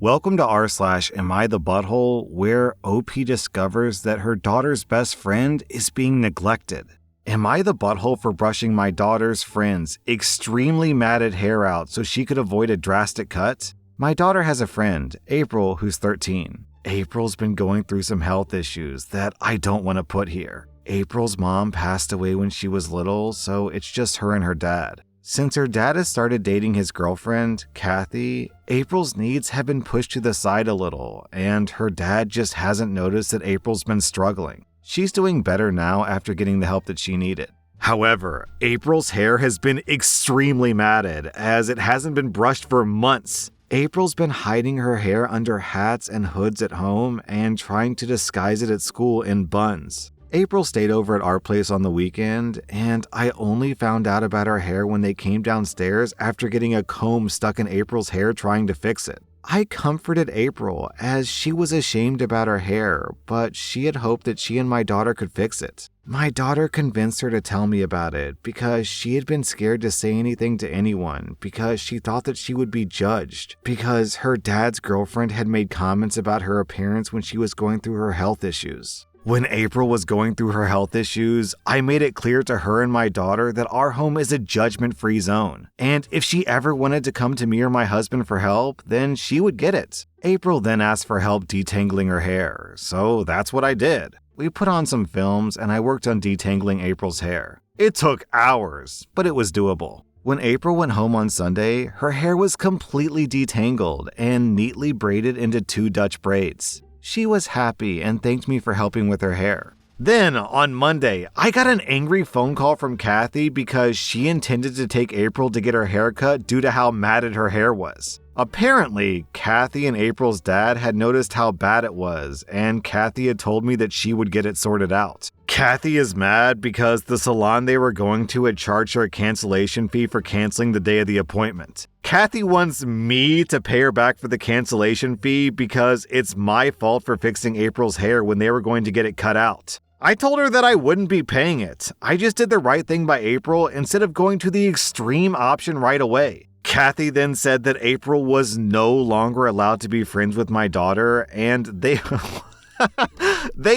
Welcome to rSlash Am I the Butthole, where OP discovers that her daughter's best friend is being neglected. Am I the butthole for brushing my daughter's friend's extremely matted hair out so she could avoid a drastic cut? My daughter has a friend, April, who's 13. April's been going through some health issues that I don't want to put here. April's mom passed away when she was little, so it's just her and her dad. Since her dad has started dating his girlfriend, Kathy, April's needs have been pushed to the side a little, and her dad just hasn't noticed that April's been struggling. She's doing better now after getting the help that she needed. However, April's hair has been extremely matted, as it hasn't been brushed for months. April's been hiding her hair under hats and hoods at home and trying to disguise it at school in buns. April stayed over at our place on the weekend, and I only found out about her hair when they came downstairs after getting a comb stuck in April's hair trying to fix it. I comforted April as she was ashamed about her hair, but she had hoped that she and my daughter could fix it. My daughter convinced her to tell me about it because she had been scared to say anything to anyone because she thought that she would be judged because her dad's girlfriend had made comments about her appearance when she was going through her health issues. When April was going through her health issues, I made it clear to her and my daughter that our home is a judgment-free zone, and if she ever wanted to come to me or my husband for help, then she would get it. April then asked for help detangling her hair, so that's what I did. We put on some films and I worked on detangling April's hair. It took hours, but it was doable. When April went home on Sunday, her hair was completely detangled and neatly braided into 2 Dutch braids. She was happy and thanked me for helping with her hair. Then, on Monday, I got an angry phone call from Kathy because she intended to take April to get her hair cut due to how matted her hair was. Apparently, Kathy and April's dad had noticed how bad it was, and Kathy had told me that she would get it sorted out. Kathy is mad because the salon they were going to had charged her a cancellation fee for canceling the day of the appointment. Kathy wants me to pay her back for the cancellation fee because it's my fault for fixing April's hair when they were going to get it cut out. I told her that I wouldn't be paying it. I just did the right thing by April instead of going to the extreme option right away. Kathy then said that April was no longer allowed to be friends with my daughter, and they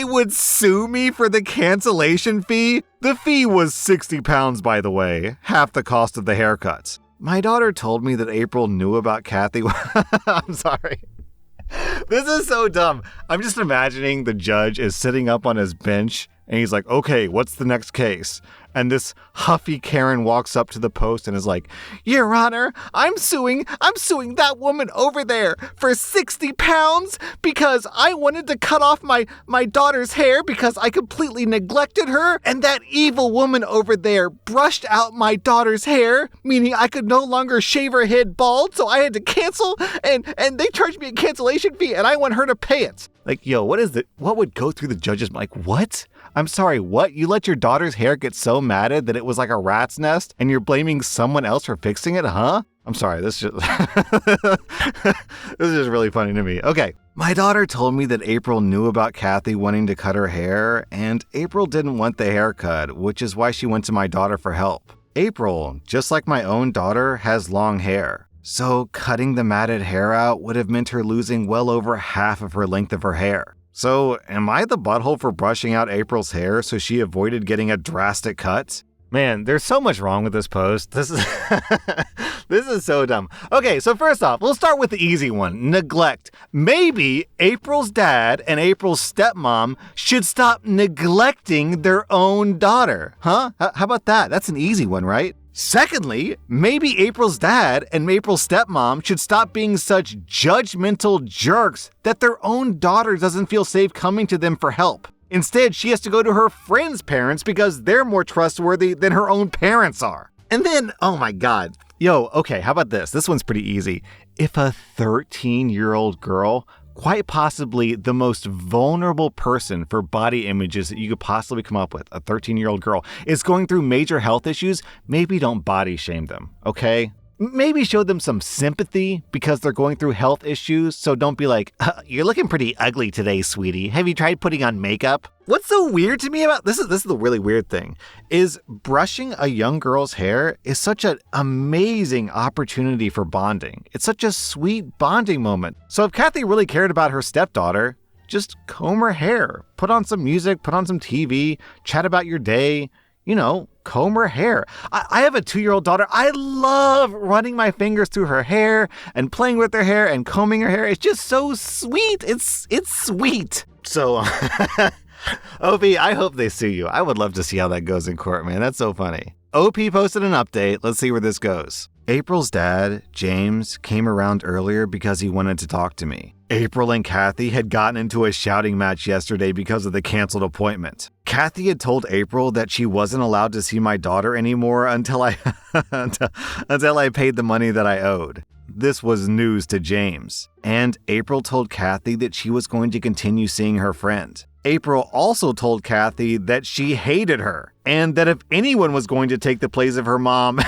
would sue me for the cancellation fee. The fee was £60, by the way, half the cost of the haircut. My daughter told me that April knew about Kathy. I'm sorry. This is so dumb. I'm just imagining the judge is sitting up on his bench and he's like, okay, what's the next case? And this huffy Karen walks up to the post and is like, Your Honor, I'm suing that woman over there for £60 because I wanted to cut off my daughter's hair because I completely neglected her. And that evil woman over there brushed out my daughter's hair, meaning I could no longer shave her head bald. So I had to cancel and they charged me a cancellation fee and I want her to pay it. Like, yo, what would go through the judge's mind? Like, what? I'm sorry, what? You let your daughter's hair get so matted that it was like a rat's nest and you're blaming someone else for fixing it, huh? I'm sorry, this is just really funny to me. Okay, my daughter told me that April knew about Kathy wanting to cut her hair, and April didn't want the haircut, which is why she went to my daughter for help. April, just like my own daughter, has long hair. So cutting the matted hair out would have meant her losing well over half of her length of her hair. So am I the butthole for brushing out April's hair so she avoided getting a drastic cut? Man, there's so much wrong with this post. This is so dumb. Okay, so first off, we'll start with the easy one, neglect. Maybe April's dad and April's stepmom should stop neglecting their own daughter. Huh? How about that? That's an easy one, right? Secondly, maybe April's dad and April's stepmom should stop being such judgmental jerks that their own daughter doesn't feel safe coming to them for help. Instead, she has to go to her friends' parents because they're more trustworthy than her own parents are. And then, oh my God. Yo, okay, how about this? This one's pretty easy. If a 13-year-old girl, quite possibly the most vulnerable person for body images that you could possibly come up with, a 13-year-old girl, is going through major health issues, maybe don't body shame them, okay? Maybe show them some sympathy because they're going through health issues, so don't be like, you're looking pretty ugly today, sweetie. Have you tried putting on makeup? What's so weird to me about this is the really weird thing, is brushing a young girl's hair is such an amazing opportunity for bonding. It's such a sweet bonding moment. So if Kathy really cared about her stepdaughter, just comb her hair, put on some music, put on some TV, chat about your day, comb her hair. I have a 2-year-old daughter. I love running my fingers through her hair and playing with her hair and combing her hair. It's just so sweet. It's sweet. So, OP, I hope they sue you. I would love to see how that goes in court, man. That's so funny. OP posted an update. Let's see where this goes. April's dad, James, came around earlier because he wanted to talk to me. April and Kathy had gotten into a shouting match yesterday because of the canceled appointment. Kathy had told April that she wasn't allowed to see my daughter anymore until I paid the money that I owed. This was news to James. And April told Kathy that she was going to continue seeing her friend. April also told Kathy that she hated her and that if anyone was going to take the place of her mom,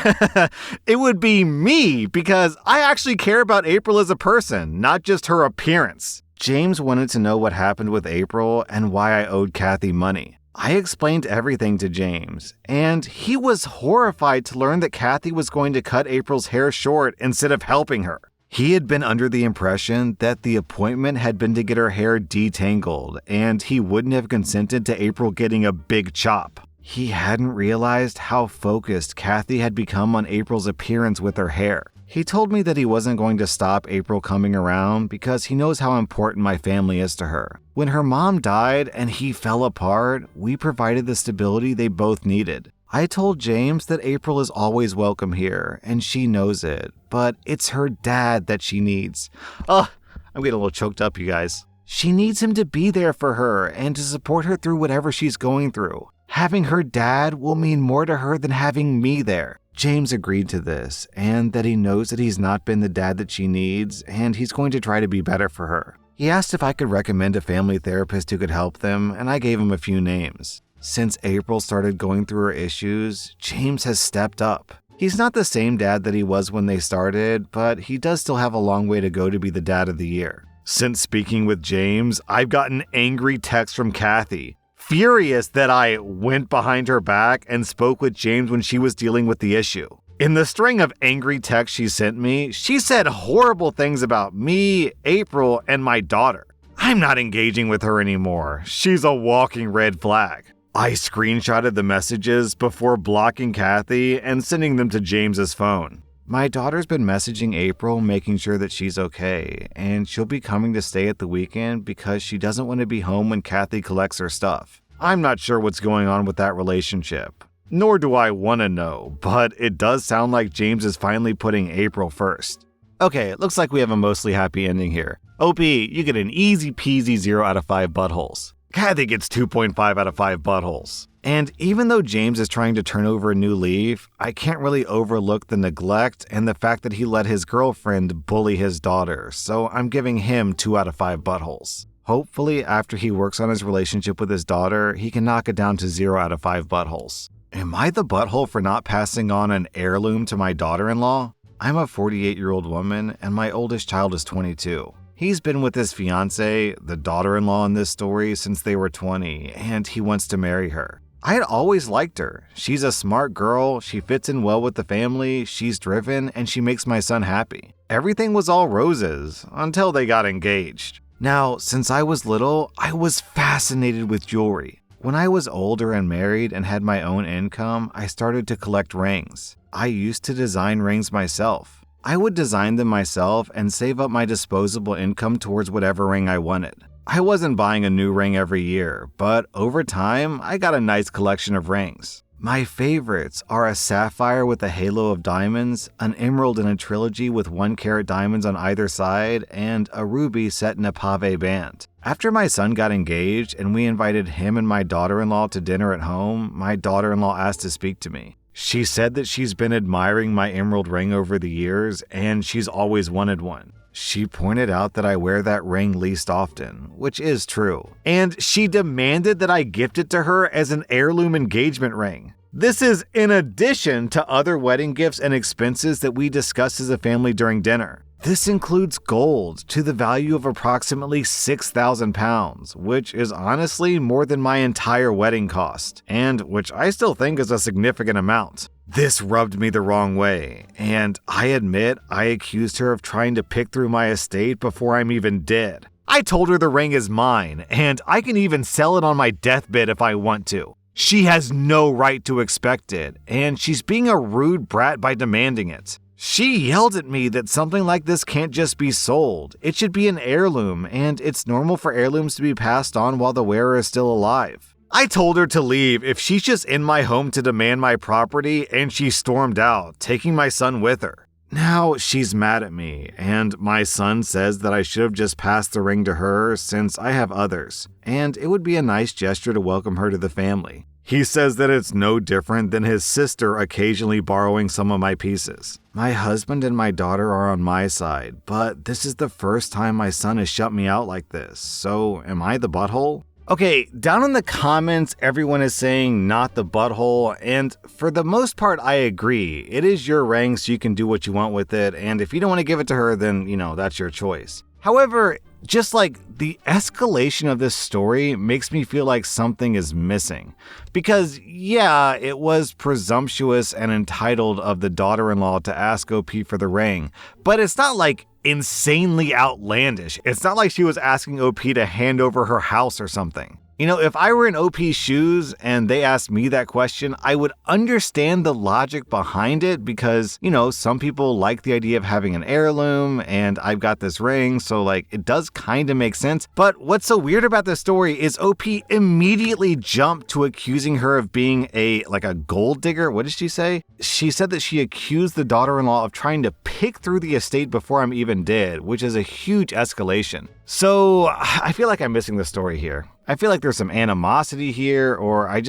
it would be me because I actually care about April as a person, not just her appearance. James wanted to know what happened with April and why I owed Kathy money. I explained everything to James, and he was horrified to learn that Kathy was going to cut April's hair short instead of helping her. He had been under the impression that the appointment had been to get her hair detangled, and he wouldn't have consented to April getting a big chop. He hadn't realized how focused Kathy had become on April's appearance with her hair. He told me that he wasn't going to stop April coming around because he knows how important my family is to her. When her mom died and he fell apart, we provided the stability they both needed. I told James that April is always welcome here, and she knows it, but it's her dad that she needs. I'm getting a little choked up, you guys. She needs him to be there for her and to support her through whatever she's going through. Having her dad will mean more to her than having me there. James agreed to this, and that he knows that he's not been the dad that she needs, and he's going to try to be better for her. He asked if I could recommend a family therapist who could help them, and I gave him a few names. Since April started going through her issues, James has stepped up. He's not the same dad that he was when they started, but he does still have a long way to go to be the dad of the year. Since speaking with James, I've gotten angry texts from Kathy, furious that I went behind her back and spoke with James when she was dealing with the issue. In the string of angry texts she sent me, she said horrible things about me, April, and my daughter. I'm not engaging with her anymore. She's a walking red flag. I screenshotted the messages before blocking Kathy and sending them to James's phone. My daughter's been messaging April, making sure that she's okay, and she'll be coming to stay at the weekend because she doesn't want to be home when Kathy collects her stuff. I'm not sure what's going on with that relationship, nor do I want to know, but it does sound like James is finally putting April first. Okay, it looks like we have a mostly happy ending here. OP, you get an easy peasy 0 out of 5 buttholes. Kathy gets 2.5 out of 5 buttholes. And even though James is trying to turn over a new leaf, I can't really overlook the neglect and the fact that he let his girlfriend bully his daughter, so I'm giving him 2 out of 5 buttholes. Hopefully, after he works on his relationship with his daughter, he can knock it down to 0 out of 5 buttholes. Am I the butthole for not passing on an heirloom to my daughter-in-law? I'm a 48-year-old woman, and my oldest child is 22. He's been with his fiancée, the daughter-in-law in this story, since they were 20, and he wants to marry her. I had always liked her. She's a smart girl, she fits in well with the family, she's driven, and she makes my son happy. Everything was all roses, until they got engaged. Now, since I was little, I was fascinated with jewelry. When I was older and married and had my own income, I started to collect rings. I used to design rings myself. I would design them myself and save up my disposable income towards whatever ring I wanted. I wasn't buying a new ring every year, but over time, I got a nice collection of rings. My favorites are a sapphire with a halo of diamonds, an emerald in a trilogy with 1-carat diamonds on either side, and a ruby set in a pave band. After my son got engaged and we invited him and my daughter-in-law to dinner at home, my daughter-in-law asked to speak to me. She said that she's been admiring my emerald ring over the years and she's always wanted one. She pointed out that I wear that ring least often, which is true. And she demanded that I gift it to her as an heirloom engagement ring. This is in addition to other wedding gifts and expenses that we discussed as a family during dinner. This includes gold to the value of approximately 6,000 pounds, which is honestly more than my entire wedding cost, and which I still think is a significant amount. This rubbed me the wrong way, and I admit I accused her of trying to pick through my estate before I'm even dead. I told her the ring is mine, and I can even sell it on my deathbed if I want to. She has no right to expect it, and she's being a rude brat by demanding it. She yelled at me that something like this can't just be sold. It should be an heirloom, and it's normal for heirlooms to be passed on while the wearer is still alive. I told her to leave if she's just in my home to demand my property, and she stormed out, taking my son with her. Now she's mad at me, and my son says that I should have just passed the ring to her since I have others, and it would be a nice gesture to welcome her to the family. He says that it's no different than his sister occasionally borrowing some of my pieces. My husband and my daughter are on my side, but this is the first time my son has shut me out like this, so am I the butthole? Okay, down in the comments, everyone is saying not the butthole, and for the most part, I agree. It is your ring, so you can do what you want with it, and if you don't want to give it to her, then, that's your choice. However, just like the escalation of this story makes me feel like something is missing. Because, yeah, it was presumptuous and entitled of the daughter-in-law to ask OP for the ring, but it's not like insanely outlandish. It's not like she was asking OP to hand over her house or something. If I were in OP's shoes and they asked me that question, I would understand the logic behind it because, some people like the idea of having an heirloom and I've got this ring, so it does kind of make sense. But what's so weird about this story is OP immediately jumped to accusing her of being a gold digger. What did she say? She said that she accused the daughter-in-law of trying to pick through the estate before I'm even dead, which is a huge escalation. So I feel like I'm missing the story here. I feel like there's some animosity here, or I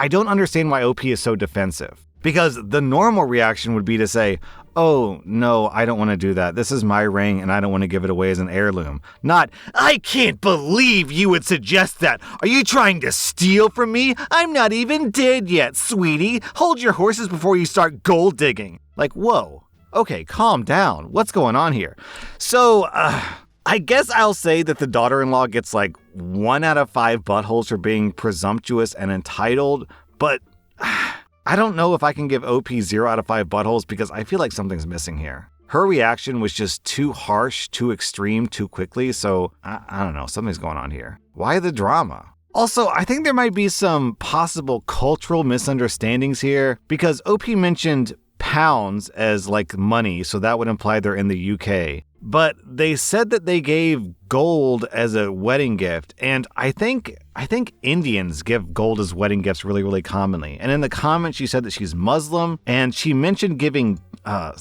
don't understand why OP is so defensive. Because the normal reaction would be to say, oh, no, I don't want to do that. This is my ring and I don't want to give it away as an heirloom. Not, I can't believe you would suggest that. Are you trying to steal from me? I'm not even dead yet, sweetie. Hold your horses before you start gold digging. Whoa. Okay, calm down. What's going on here? So, I guess I'll say that the daughter-in-law gets 1 out of 5 buttholes for being presumptuous and entitled, but I don't know if I can give OP 0 out of 5 buttholes because I feel like something's missing here. Her reaction was just too harsh, too extreme, too quickly, so I don't know, something's going on here. Why the drama? Also, I think there might be some possible cultural misunderstandings here because OP mentioned pounds as money, so that would imply they're in the UK. But they said that they gave gold as a wedding gift, and I think Indians give gold as wedding gifts really, really commonly. And in the comments, she said that she's Muslim, and she mentioned giving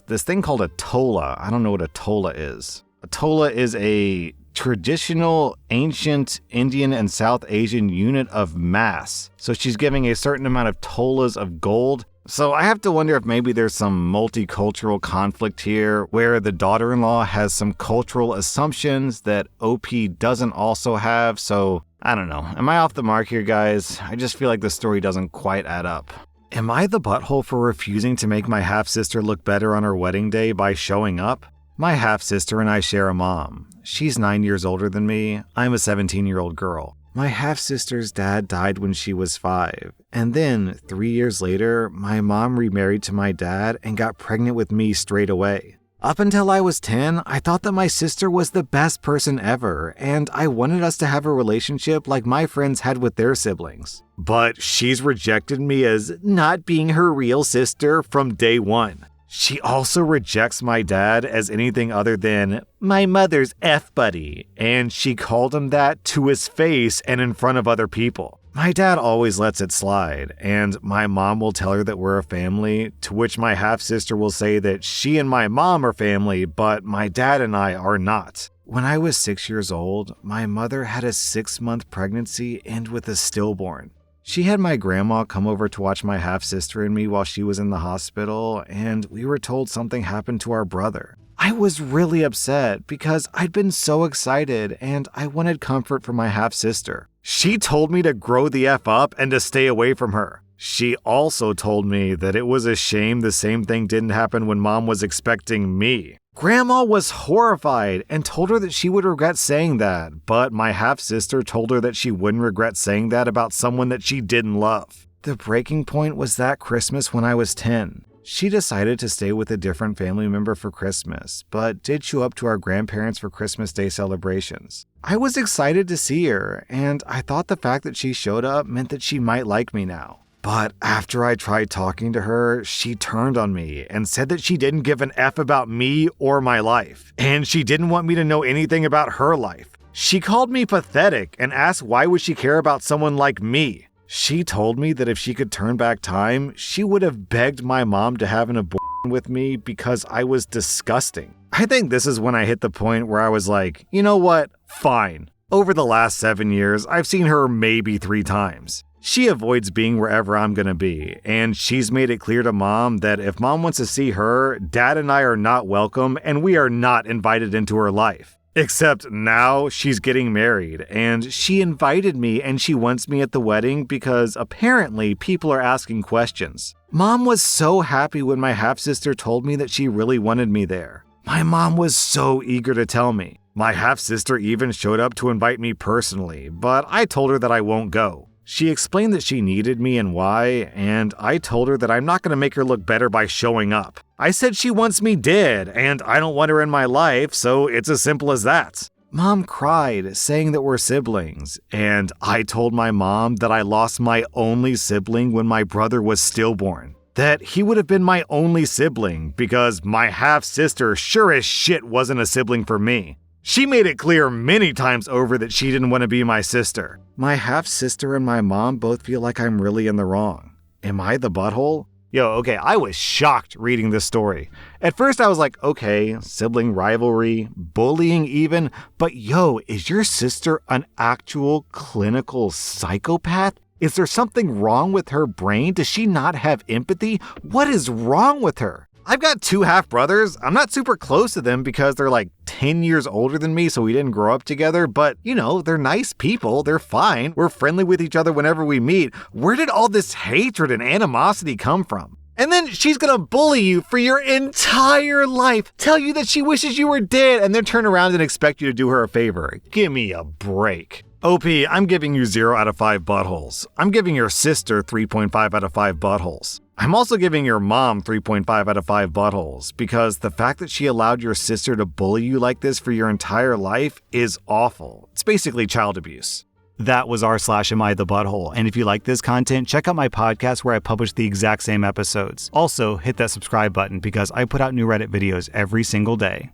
this thing called a tola. I don't know what a tola is. A tola is a traditional ancient Indian and South Asian unit of mass. So she's giving a certain amount of tolas of gold. So I have to wonder if maybe there's some multicultural conflict here where the daughter-in-law has some cultural assumptions that OP doesn't also have. So I don't know. Am I off the mark here, guys? I just feel like the story doesn't quite add up. Am I the butthole for refusing to make my half-sister look better on her wedding day by showing up? My half-sister and I share a mom. She's 9 years older than me. I'm a 17-year-old girl. My half-sister's dad died when she was 5. And then, 3 years later, my mom remarried to my dad and got pregnant with me straight away. Up until I was 10, I thought that my sister was the best person ever, and I wanted us to have a relationship like my friends had with their siblings. But she's rejected me as not being her real sister from day one. She also rejects my dad as anything other than my mother's F-buddy, and she called him that to his face and in front of other people. My dad always lets it slide, and my mom will tell her that we're a family, to which my half-sister will say that she and my mom are family, but my dad and I are not. When I was 6 years old, my mother had a 6-month pregnancy and with a stillborn. She had my grandma come over to watch my half-sister and me while she was in the hospital, and we were told something happened to our brother. I was really upset because I'd been so excited and I wanted comfort from my half-sister. She told me to grow the F up and to stay away from her. She also told me that it was a shame the same thing didn't happen when Mom was expecting me. Grandma was horrified and told her that she would regret saying that, but my half-sister told her that she wouldn't regret saying that about someone that she didn't love. The breaking point was that Christmas when I was 10. She decided to stay with a different family member for Christmas, but did show up to our grandparents for Christmas Day celebrations. I was excited to see her, and I thought the fact that she showed up meant that she might like me now. But after I tried talking to her, she turned on me and said that she didn't give an F about me or my life, and she didn't want me to know anything about her life. She called me pathetic and asked why would she care about someone like me. She told me that if she could turn back time, she would have begged my mom to have an abortion with me because I was disgusting. I think this is when I hit the point where I was like, you know what? Fine. Over the last 7 years, I've seen her maybe 3 times. She avoids being wherever I'm gonna be, and she's made it clear to Mom that if Mom wants to see her, Dad and I are not welcome and we are not invited into her life. Except now she's getting married, and she invited me and she wants me at the wedding because apparently people are asking questions. Mom was so happy when my half-sister told me that she really wanted me there. My mom was so eager to tell me. My half-sister even showed up to invite me personally, but I told her that I won't go. She explained that she needed me and why, and I told her that I'm not going to make her look better by showing up. I said she wants me dead, and I don't want her in my life, so it's as simple as that. Mom cried, saying that we're siblings, and I told my mom that I lost my only sibling when my brother was stillborn. That he would have been my only sibling, because my half-sister sure as shit wasn't a sibling for me. She made it clear many times over that she didn't want to be my sister. My half-sister and my mom both feel like I'm really in the wrong. Am I the butthole? Okay, I was shocked reading this story. At first I was like, okay, sibling rivalry, bullying even, but is your sister an actual clinical psychopath? Is there something wrong with her brain? Does she not have empathy? What is wrong with her? I've got 2 half-brothers. I'm not super close to them because they're like 10 years older than me, so we didn't grow up together, but they're nice people. They're fine. We're friendly with each other whenever we meet. Where did all this hatred and animosity come from? And then she's gonna bully you for your entire life, tell you that she wishes you were dead, and then turn around and expect you to do her a favor. Give me a break. OP, I'm giving you 0 out of 5 buttholes. I'm giving your sister 3.5 out of 5 buttholes. I'm also giving your mom 3.5 out of 5 buttholes because the fact that she allowed your sister to bully you like this for your entire life is awful. It's basically child abuse. That was rSlash Am I the Butthole, and if you like this content, check out my podcast where I publish the exact same episodes. Also, hit that subscribe button because I put out new Reddit videos every single day.